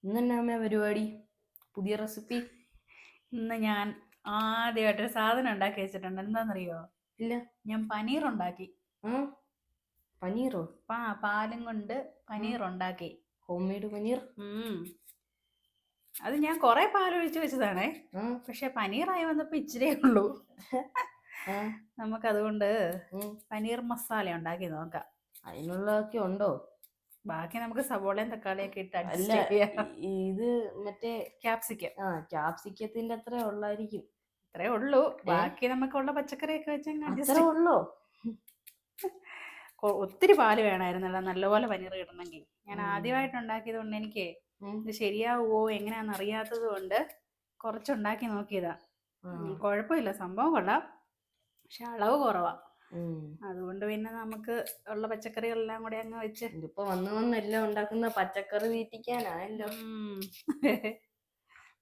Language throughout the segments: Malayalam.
ഇന്നെന്നാ പരിപാടി? പുതിയ റെസിപ്പി? ഇന്ന് ഞാൻ ആദ്യമായിട്ടൊരു സാധനം ഉണ്ടാക്കി വെച്ചിട്ടുണ്ട്. എന്താണെന്നറിയോ? ഇല്ല. ഞാൻ പനീർ ഉണ്ടാക്കി. ആ, പനീറോ? പാലും കൊണ്ട് പനീർ ഉണ്ടാക്കി. Home made paneer? അത് ഞാൻ കുറെ പാലൊഴിച്ച് വെച്ചതാണേ. പക്ഷെ പനീറായി വന്നപ്പോ ഇച്ചിരിയേ ഉള്ളൂ. നമുക്കതുകൊണ്ട് പനീർ മസാല ഉണ്ടാക്കി നോക്കാം. അതിനുള്ളതൊക്കെ ഉണ്ടോ? ബാക്കി നമുക്ക് സവോളയും തക്കാളിയൊക്കെ ഇട്ട് അല്ല, ഇത് മറ്റേ ക്യാപ്സിക്കം. ക്യാപ്സിക്കത്തിന്റെ അത്ര ഉള്ളായിരിക്കും. അത്രേ ഉള്ളൂ. ബാക്കി നമുക്കുള്ള പച്ചക്കറിയൊക്കെ വെച്ച് അത്രേ ഉള്ളോ? ഒത്തിരി പാല് വേണമായിരുന്നല്ലോ നല്ലപോലെ പനീർ കിട്ടണമെങ്കിൽ. ഞാൻ ആദ്യമായിട്ട് ഉണ്ടാക്കിയത് കൊണ്ട് എനിക്ക് ഇത് ശരിയാവുമോ എങ്ങനെയാണെന്ന് അറിയാത്തത് കൊണ്ട് കുറച്ചുണ്ടാക്കി നോക്കിയതാ. കുഴപ്പമില്ല, സംഭവം കൊള്ളാം, പക്ഷെ അളവ് കുറവാ. അതുകൊണ്ട് പിന്നെ നമുക്ക് ഉള്ള പച്ചക്കറികളെല്ലാം കൂടെ അങ്ങ് വെച്ച് ഇതിപ്പോ വന്നെല്ലാം ഉണ്ടാക്കുന്ന പച്ചക്കറി തീറ്റിക്കാനായല്ലോ.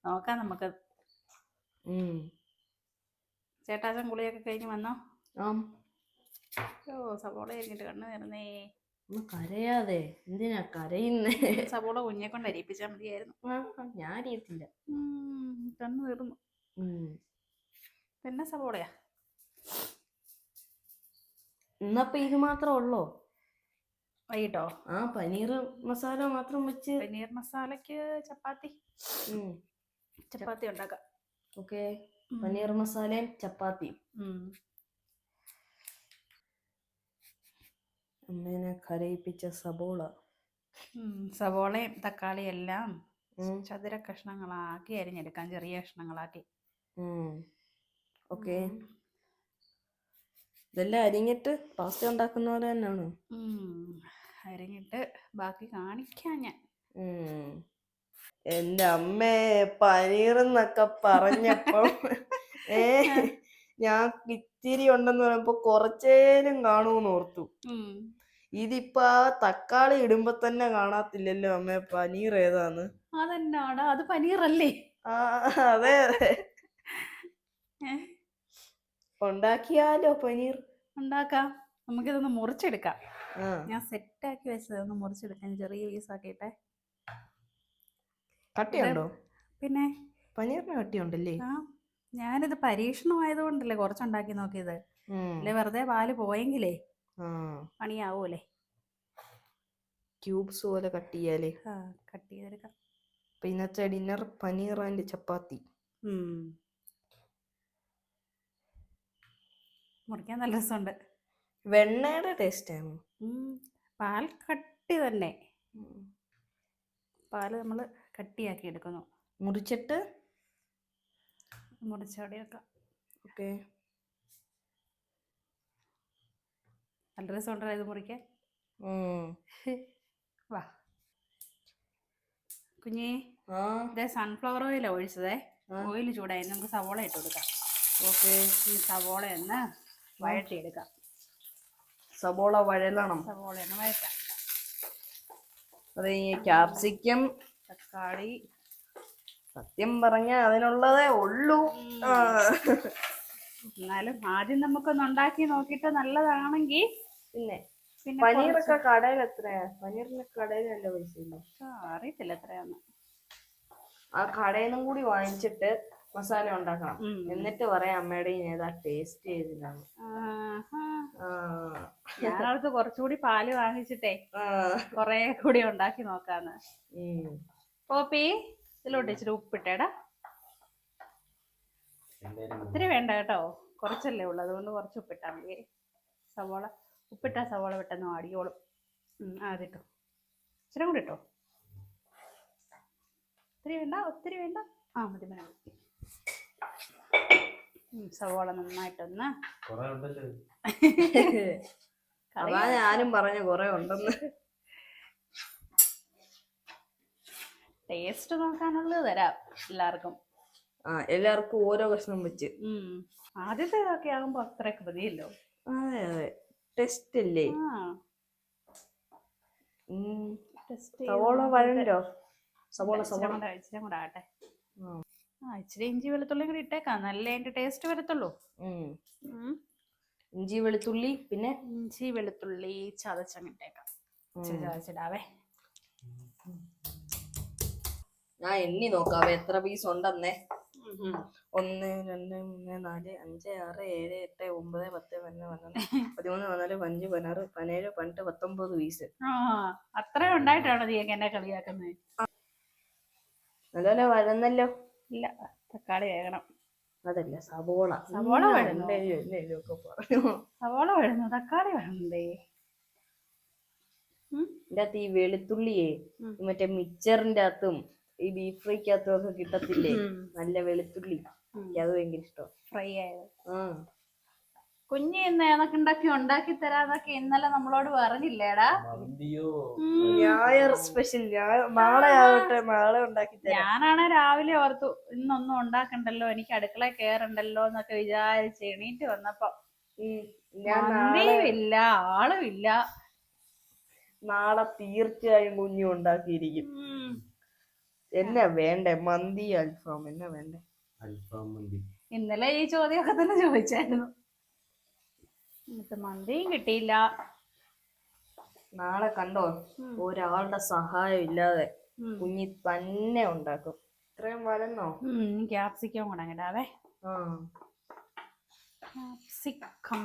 നോക്കാം നമുക്ക്. ചേട്ടാച്ചൻ കുളിയൊക്കെ കഴിഞ്ഞ് വന്നോ? സവോള കഴിഞ്ഞിട്ട് കണ്ണ് നേർന്നേ. കരയാതെ എന്തിനാ കരയുന്നേ? സവോള കുഞ്ഞെ കൊണ്ട് അരിയിപ്പിച്ചാൽ മതിയായിരുന്നു. ഞാൻ അറിയത്തില്ല. കണ്ണ് തീർന്നു. പിന്നെ സവോളയാ ഇന്നപ്പൊ ഇത് മാത്രം ഉള്ളോ വൈകിട്ടോ? പനീർ മസാല മാത്രം വെച്ച്. പനീർ മസാലക്ക് ചപ്പാത്തി ഉണ്ടാക്കാം. ഓക്കെ, പനീർ മസാലയും ചപ്പാത്തിയും. അമ്മേനെ കരയിപ്പിച്ച സവോളയും തക്കാളിയും എല്ലാം ചതുര കഷ്ണങ്ങളാക്കി അരിഞ്ഞെടുക്കാം, ചെറിയ കഷ്ണങ്ങളാക്കി. ഓക്കെ, ഇതെല്ലാം അരിഞ്ഞിട്ട് പാസ്ത ഉണ്ടാക്കുന്ന പോലെ തന്നെയാണ്. അരിഞ്ഞിട്ട് ബാക്കി കാണിക്കാം ഞാൻ. എന്റെ അമ്മേ, പനീർ എന്നൊക്കെ പറഞ്ഞപ്പോ ഞാൻ ഇത്തിരി ഉണ്ടെന്ന് പറയുമ്പോ കുറച്ചേലും കാണൂന്ന് ഓർത്തു. ഇതിപ്പോ തക്കാളി ഇടുമ്പോ തന്നെ കാണാത്തില്ലല്ലോ അമ്മേ പനീർ ഏതാന്ന്. അതെന്നാടാ, അത് പനീറല്ലേ? അതെ അതെ. ഉണ്ടാക്കിയാലോ? പനീർ ഉണ്ടാക്കാം. നമുക്കിതൊന്ന് മുറിച്ചെടുക്കാം. ഞാൻ സെറ്റാക്കി വെച്ചത് ഒന്ന് മുറിച്ചെടുക്കാൻ, ചെറിയ പീസാക്കിട്ടെ. കട്ടിയുണ്ടോ? പിന്നെ പനീറിന് കട്ടിയുണ്ടല്ലേ? ഞാനിത് പരീക്ഷണമായതുകൊണ്ടല്ലേ കുറച്ചുണ്ടാക്കി നോക്കിയത്. അല്ലെ വെറുതെ പാല് പോയെങ്കിലേ പണിയാവൂലേ. ക്യൂബ്സ് പോലെ കട്ട് ചെയ്യാലേ? കട്ട് ചെയ്തെടുക്കാം. ഇന്നത്തെ ഡിന്നർ പനീർ ആൻഡ് ചപ്പാത്തി. മുറിക്കാൻ നല്ല രസമുണ്ട്. വെണ്ണയുടെ ടേസ്റ്റ് ആണ്. പാൽ കട്ടി തന്നെ. പാല് നമ്മൾ കട്ടിയാക്കി എടുക്കുന്നു. മുറിച്ചിട്ട് മുറിച്ചവിടെ വെക്കാം. ഓക്കെ, നല്ല രസമുണ്ടോ ഇത് മുറിക്കാൻ? വാ കുഞ്ഞേ, ഇതേ സൺഫ്ലവർ ഓയിലാണ് ഒഴിച്ചതേ. ഓയിൽ ചൂടായി, നമുക്ക് സവോള ഇട്ട് കൊടുക്കാം. ഓക്കെ, ഈ സവോള ഒന്ന് വഴട്ടിയെടുക്കാം. സവോള വഴലണം. സവോള ഒന്ന് വഴറ്റാം. അത് ക്യാപ്സിക്കം തക്കാളി സത്യം പറഞ്ഞ അതിനുള്ളതേ ഉള്ളൂ. എന്നാലും ആദ്യം നമുക്കൊന്ന് ഉണ്ടാക്കി നോക്കിയിട്ട് നല്ലതാണെങ്കിൽ പിന്നെ പനീറൊക്കെ കടയിൽ എത്രയാ? പനീറിന് കടയിലല്ല പൈസ ഇല്ല. അറിയത്തില്ല എത്രയാന്ന്. ആ കടയിൽ നിന്നും കൂടി വാങ്ങിച്ചിട്ട് മസാല ഉണ്ടാക്കണം, എന്നിട്ട് പറയാം അമ്മയുടെ ഏതാ ടേസ്റ്റ് ചെയ്തിട്ടാണ്. ഞാനടുത്ത് കുറച്ചുകൂടി പാല് വാങ്ങിച്ചിട്ടേ കൊറേ കൂടി ഉണ്ടാക്കി നോക്കാന്ന്. പോപ്പി, ഇതിലോട്ട് ഇച്ചിരി ഉപ്പിട്ടേടാ. ഒത്തിരി വേണ്ട കേട്ടോ, കുറച്ചല്ലേ ഉള്ളു, അതുകൊണ്ട് കുറച്ച് ഉപ്പിട്ടാ മതി. സവോള ഉപ്പിട്ടാ സവോള പെട്ടെന്ന് വാടിയോളും. അതിട്ടോ, ഇച്ചിരി കൂടി ഇട്ടോ. ഒത്തിരി വേണ്ട. മതി മതി. സവോള നന്നായിട്ടൊന്ന് ഞാനും പറഞ്ഞു കൊറേ ഉണ്ടെന്ന്. ടേസ്റ്റ് നോക്കാനുള്ളത് തരാം എല്ലാവർക്കും. എല്ലാവർക്കും ഓരോ കഷ്ണം വെച്ച്. ആദ്യത്തെ ഇതൊക്കെ ആകുമ്പോ അത്രയൊക്കെ മതിയല്ലോ. അതെ അതെ, ടെസ്റ്റ് അല്ലേ. സവോള വഴണ്ടോ? സവോള ഇച്ചിരി കൂടെ ആട്ടെ. ഇച്ചിരി ഇഞ്ചി വെളുത്തുള്ളി കൂടി ഇട്ടേക്കാം, നല്ല അതിന്റെ ടേസ്റ്റ് വരത്തുള്ളൂ. ഇഞ്ചി വെളുത്തുള്ളി, പിന്നെ ഇഞ്ചി വെളുത്തുള്ളി ചതച്ചങ്ങിട്ടേക്കാം. ഇച്ചിരി ചതച്ചിടാവേ. ഞാൻ എണ്ണി നോക്കാവേ എത്ര പീസ് ഉണ്ടെന്നേ. 1 2 3 4 5 6 7 8 9 10 11 12 13 14 15 16 17 18 19 പീസ്. അത്ര ഉണ്ടായിട്ടാണോ നീ എന്നെ കളിയാക്കുന്നത്? നല്ലപോലെ വഴന്നല്ലോ. ഇല്ല, തക്കാളി വേകണം. അതല്ല സവോള. സവോള വഴന്നു. സവോള വഴന്നു, തക്കാളി വഴന്നേ. ഇതിന്റെ അകത്ത് ഈ വെളുത്തുള്ളിയെ മറ്റേ മിക്സറിന്റെ അകത്തും ഈ ബീഫ് ഫ്രൈക്കകത്തും ഒക്കെ കിട്ടത്തില്ലേ നല്ല വെളുത്തുള്ളി, അത് ഭയങ്കര ഇഷ്ടം. ഫ്രൈ ആയത്. കുഞ്ഞി ഇന്ന് ഏതൊക്കെ ഉണ്ടാക്കി തരാന്നൊക്കെ ഇന്നലെ നമ്മളോട് പറഞ്ഞില്ലേടാ? ഞായർ സ്പെഷ്യൽ. നാളെ ആവട്ടെ, നാളെ ഉണ്ടാക്കി തരാം. ഞാനാണ് രാവിലെ ഓർത്തു ഇന്നൊന്നും ഉണ്ടാക്കണ്ടല്ലോ, എനിക്ക് അടുക്കള കേറണ്ടല്ലോ എന്നൊക്കെ വിചാരിച്ച് എണീറ്റ് വന്നപ്പോ മന്തിയുമില്ല, ആളുമില്ല. നാളെ തീർച്ചയായും കുഞ്ഞു ഉണ്ടാക്കിയിരിക്കും. എന്നാ വേണ്ടേ? മന്തി, അൽഫാം, എന്നാ വേണ്ടേ? അൽഫാം മന്തി. ഇന്നലെ ഈ ചോദ്യമൊക്കെ തന്നെ ചോദിച്ചായിരുന്നു. എന്നിട്ട് മന്തിയും കിട്ടിയില്ല. നാളെ കണ്ടോ, ഒരാളുടെ സഹായം ഇല്ലാതെ കുഞ്ഞി തന്നെ ഉണ്ടാക്കും. ഇത്രയും വരന്നോ? ക്യാപ്സിക്കം കൂടെ ഇടാവേ. ക്യാപ്സിക്കം.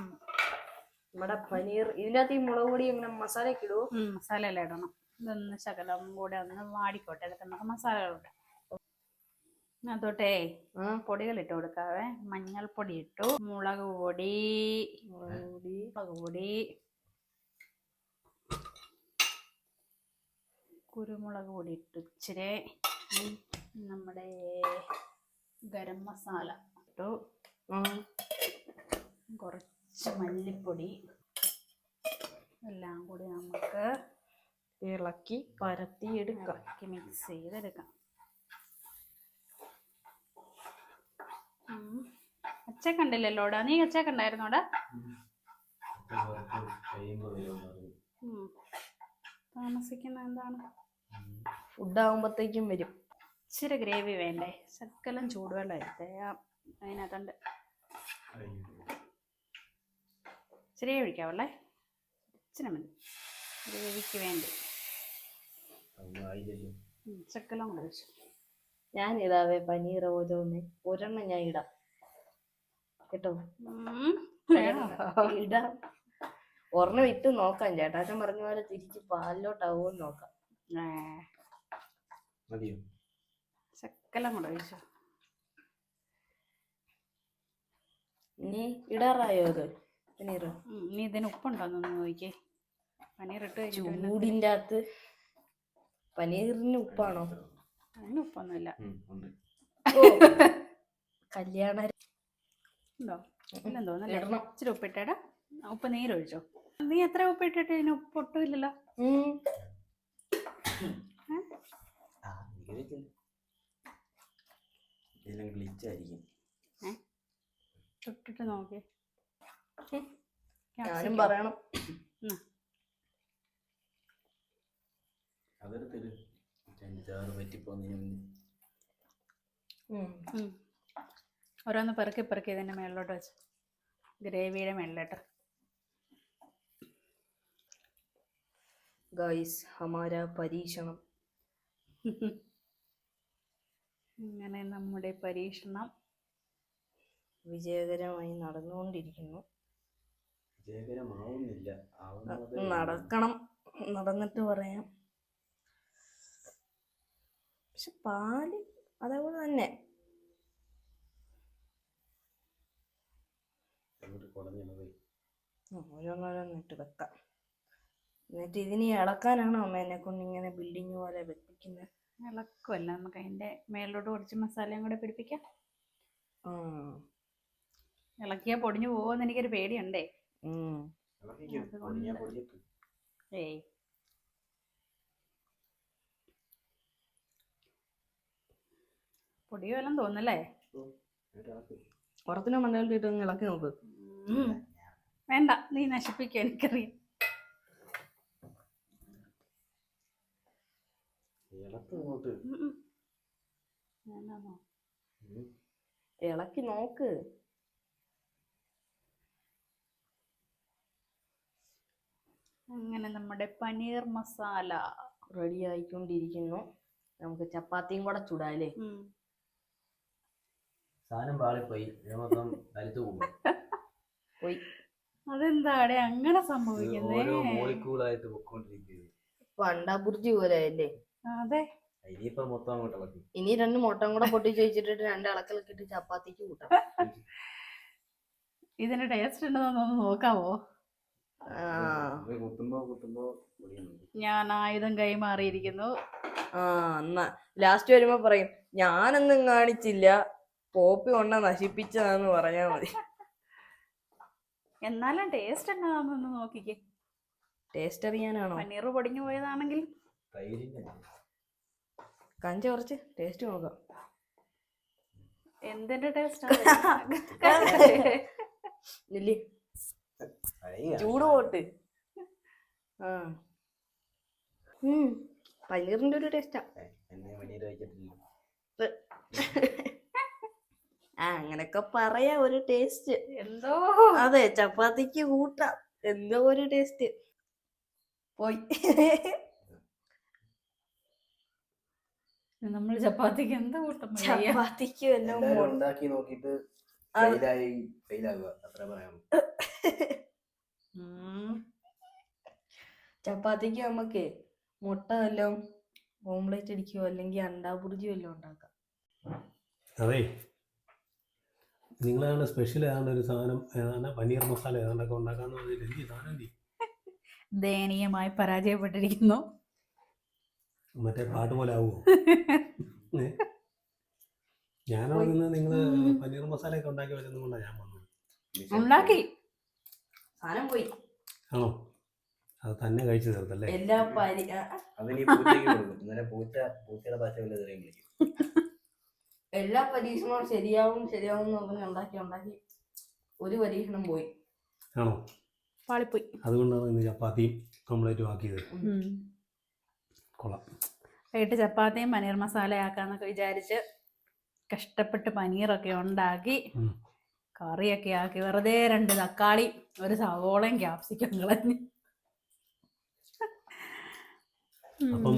നമ്മുടെ പനീർ ഇതിനകത്ത് ഈ മുളക് പൊടി ഇങ്ങനെ മസാല ഒക്കെ ഇടുവോ? മസാല എല്ലാം ഇടണം. ഇതൊന്ന് ശകലം കൂടെ ഒന്ന് വാടിക്കോട്ടെ, അതൊക്കെ നമുക്ക് മസാലകളുണ്ട്. അതോട്ടെ പൊടികൾ ഇട്ട് കൊടുക്കാവേ. മഞ്ഞൾപ്പൊടി ഇട്ടു, മുളക് പൊടി, കുരുമുളക് പൊടി ഇട്ടു ഇച്ചിരി, നമ്മുടെ ഗരം മസാല ഇട്ടു, കുറച്ച് മല്ലിപ്പൊടി, എല്ലാം കൂടി നമുക്ക് ഇളക്കി പരത്തി എടുക്കാം. മിക്സ് ചെയ്തെടുക്കാം. അച്ചക്കണ്ടില്ലല്ലോടാ? നീ അച്ചക്കണ്ടായിരുന്നോടാ? താമസിക്കുന്ന എന്താണ്? ഫുഡ് ആവുമ്പത്തേക്കും വരും. ഇച്ചിരി ഗ്രേവി വേണ്ടേ? ശകലം ചൂടുവെള്ളം എടുത്തേ അതിനകത്തുണ്ട്. ഇച്ചിരി ഒഴിക്കാവല്ലേ? ഇച്ചിരി മതി ഗ്രേവിക്ക് വേണ്ടി. ശകലം കൂടെ ഒഴിച്ചു. ഞാൻ ഇടാവേ പനീർ ഒരെണ്ണം ഞാൻ ഇടാം കേട്ടോ. ഇടാം. ഒരെണ്ണം ഇട്ട് നോക്കാം. ചേട്ടാച്ചൻ പറഞ്ഞ പോലെ തിരിച്ച് പാലിലോട്ടാവോ നോക്കാം. ശകലം കൂടെ ഒഴിച്ചു. ഇനി ഇടാറായോ അത് പനീർ? ഇനി ഇതിന് ഉപ്പുണ്ടോന്നൊന്ന് നോക്കിയേ. പനീർ ഇട്ട് ചൂടിൻ്റെ അകത്ത് പനീറിന് ഉപ്പാണോ? അതിന് ഉപ്പൊന്നുമില്ല. കല്യാണ ഉണ്ടോ? ഇല്ലെന്ന് തോന്നുന്നല്ലേ? ഇച്ചിരി ഉപ്പിട്ടേടാ. ഉപ്പ് നീരൊഴിച്ചോ? നീ എത്ര ഉപ്പിട്ടിട്ട് ഇതിന് ഉപ്പ് ഒട്ടും ഇല്ലല്ലോ. തൊട്ടിട്ട് നോക്കി. ഞാനും പറയണം. ഓരോന്ന് പെറുക്കി പെറുക്കി ഇതിന്റെ മേളിലോട്ട് വെച്ച് ഗ്രേവിയുടെ മേളിലോട്ട്. ഗൈസ് ഹമാര പരീക്ഷണം. ഇങ്ങനെ നമ്മുടെ പരീക്ഷണം വിജയകരമായി നടന്നുകൊണ്ടിരിക്കുന്നു. വിജയകരമാവുന്നില്ല, നടക്കണം. നടന്നിട്ട് പറയാം. പക്ഷെ പാല് അതേപോലെ തന്നെ ഓരോന്നോരോന്നിട്ട് വെക്കാം. എന്നിട്ട് ഇതിന് ഇളക്കാനാണോ അമ്മ എന്നെ കൊണ്ട് ഇങ്ങനെ ബിൽഡിങ് പോലെ വെപ്പിക്കുന്നത്? ഇളക്കുമല്ല, നമുക്ക് അതിന്റെ മേളിലോട്ട് കുറച്ച് മസാലയും കൂടെ പിടിപ്പിക്കാം. ഇളക്കിയാ പൊടിഞ്ഞു പോകുമെന്ന് എനിക്കൊരു പേടിയുണ്ടേ. ഏയ് പൊടിയോ എല്ലാം തോന്നല്ലേ? പുറത്തിനെ മണ്ടയിലിട്ട് ഇട്ട് ഇളക്കി നോക്ക്. വേണ്ട, നീ നശിപ്പിക്കുക, എനിക്കറിയാം. ഇളക്കി നോക്ക്. അങ്ങനെ നമ്മുടെ പനീർ മസാല റെഡി ആയിക്കൊണ്ടിരിക്കുന്നു. നമുക്ക് ചപ്പാത്തിയും കൂടെ ചുടാല്ലേ? സാധനം പാളിപ്പോയി, മൊത്തം തലത്ത് പോകും. പോയി. അതെന്താടെ അങ്ങനെ സംഭവിക്കുന്നേ? ഓരോ മോളിക്കൂളായിട്ട് പൊക്കോണ്ടിരിക്കുന്നത്. ഇപ്പൊ അണ്ടാബുർജി പോലെ അല്ലേ? അതെ. ഇനിയിപ്പോ മൊത്തം അങ്ങോട്ട് ഇളക്കി. ഇനി 2 മുട്ടയും കൂടെ പൊട്ടിച്ച് വെച്ചിട്ട് 2 ഇളക്കിലൊക്കെ ഇട്ട് ചപ്പാത്തിക്ക് കൂട്ടാം. ഇതിന്റെ ടേസ്റ്റ് ഉണ്ടോന്ന് നോക്കാവോ? കുത്തുമ്പോ ഞാൻ ആയുധം കൈമാറിയിരിക്കുന്നു. എന്നാ ലാസ്റ്റ് വരുമ്പോ പറയും ഞാനൊന്നും കാണിച്ചില്ല, പോപ്പി കൊണ്ട നശിപ്പിച്ചതാന്ന് പറഞ്ഞാ മതി. എന്നാലും ടേസ്റ്റ് എന്നാന്ന് നോക്കിക്കേ. ടേസ്റ്റ് അറിയാനാണോ? പനീർ പൊടിഞ്ഞു പോയതാണെങ്കിൽ കഞ്ച കുറച്ച് ടേസ്റ്റ് നോക്കാം. എന്തിന്റെ ടേസ്റ്റ്? ചൂട് പോട്ട്. പനീറിന്റെ ഒരു ടേസ്റ്റാ. അങ്ങനൊക്കെ പറയാ, ഒരു ടേസ്റ്റ് എന്തോ. അതെ, ചപ്പാത്തിക്ക് കൂട്ടാം, എന്തോ ഒരു ടേസ്റ്റ്. പോയി. നമ്മൾ ചപ്പാത്തിക്ക് എന്താ കൂട്ടം? ചപ്പാത്തിക്ക് ഉണ്ടാക്കി നോക്കിട്ട് അത്ര പറയാം. ചപ്പാത്തിക്ക് നമുക്ക് മുട്ട വല്ലതും ഓംലേറ്റ് അടിക്കുകയോ അല്ലെങ്കിൽ അണ്ടാബുർജി വല്ലതും ഉണ്ടാക്കാം. അതെ, നിങ്ങളാണ് സ്പെഷ്യൽ ഏതാണ്ട് ഒരു സാധനം, ഏതാണ്ട് പനീർ മസാല ഏതാണ്ടൊക്കെ ഉണ്ടാക്കാന്ന് പറഞ്ഞിട്ട് എനിക്ക് സാധനം ദയനീയമായി പരാജയപ്പെട്ടിരിക്കുന്നു. മറ്റേ പാട്ട് പോലെ ആവുമോ? ഞാനവിടെ നിന്ന് നിങ്ങള് പനീർ മസാല ഒക്കെ ഉണ്ടാക്കി വരുന്നത് കൊണ്ടാണ് ഞാൻ വന്നത്. ഉണ്ടാക്കി സാധനം പോയി. ആണോ? അത് തന്നെ കഴിച്ചു തീർത്തല്ലേ? എല്ലാ പരീക്ഷണവും ശരിയാവും എന്ന് പറഞ്ഞ് ഉണ്ടാക്കി ഒരു പരീക്ഷണം പോയി. ആണോ? പാളിപ്പോയി. അതുകൊണ്ടാണ് ഇന്ന് ചപ്പാത്തിയും കംപ്ലീറ്റ് ആക്കിയത്. കൊള്ളാം. വൈകിട്ട് ചപ്പാത്തിയും പനീർ മസാല ആക്കാന്നൊക്കെ വിചാരിച്ച് കഷ്ടപ്പെട്ട് പനീറൊക്കെ ഉണ്ടാക്കി കറിയൊക്കെ ആക്കി വെറുതെ 2 തക്കാളി, ഒരു സവോളയും ക്യാപ്സിക്കം കളഞ്ഞ്. അപ്പം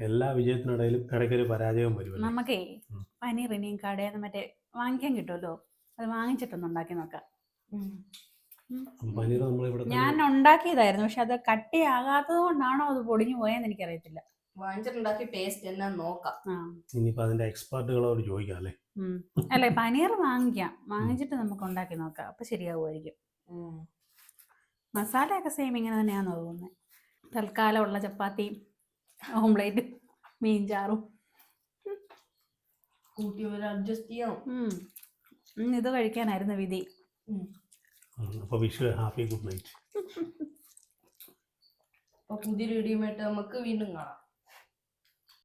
എല്ലാ വിജയത്തിനിടയിലും ഇടയ്ക്കൊരു പരാജയം വരും. നമുക്കേ പനീർ ഇനിയും കടയിൽ നിന്ന് മറ്റേ വാങ്ങിക്കാൻ കിട്ടുമല്ലോ, അത് വാങ്ങിച്ചിട്ടൊന്ന് ഉണ്ടാക്കി നോക്കാം. പനീർ നമ്മളിവിടെ ഞാൻ ഉണ്ടാക്കിയതായിരുന്നു, പക്ഷെ അത് കട്ടിയാകാത്തത് കൊണ്ടാണോ അത് പൊടിഞ്ഞു പോയെന്ന് എനിക്കറിയത്തില്ല. വാങ്ങിച്ചിട്ടുണ്ടാക്കി ടേസ്റ്റ് എന്നാ നോക്കാം. ഇനിയിപ്പോ അതിന്റെ എക്സ്പെർട്ടുകളോട് ചോദിക്കാം അല്ലേ? അല്ലെ, പനീർ വാങ്ങിച്ചിട്ട് നമുക്ക് ഉണ്ടാക്കി നോക്കാം, അപ്പൊ ശരിയാവുമായിരിക്കും. മസാലയൊക്കെ സെയിം ഇങ്ങനെ തന്നെയാണെന്ന് തോന്നുന്നത്. തൽക്കാലം ഉള്ള ചപ്പാത്തിയും ഓംലേറ്റ് മീൻചാറും കൂട്ടി അഡ്ജസ്റ്റ് ചെയ്യാം. ഇത് കഴിക്കാനായിരുന്നു വിധി. അപ്പോൾ വിഷു ഹാപ്പി ഗുഡ് നൈറ്റ്. പുതിയൊരു വീഡിയോ ആയിട്ട് നമുക്ക് വീണ്ടും കാണാം.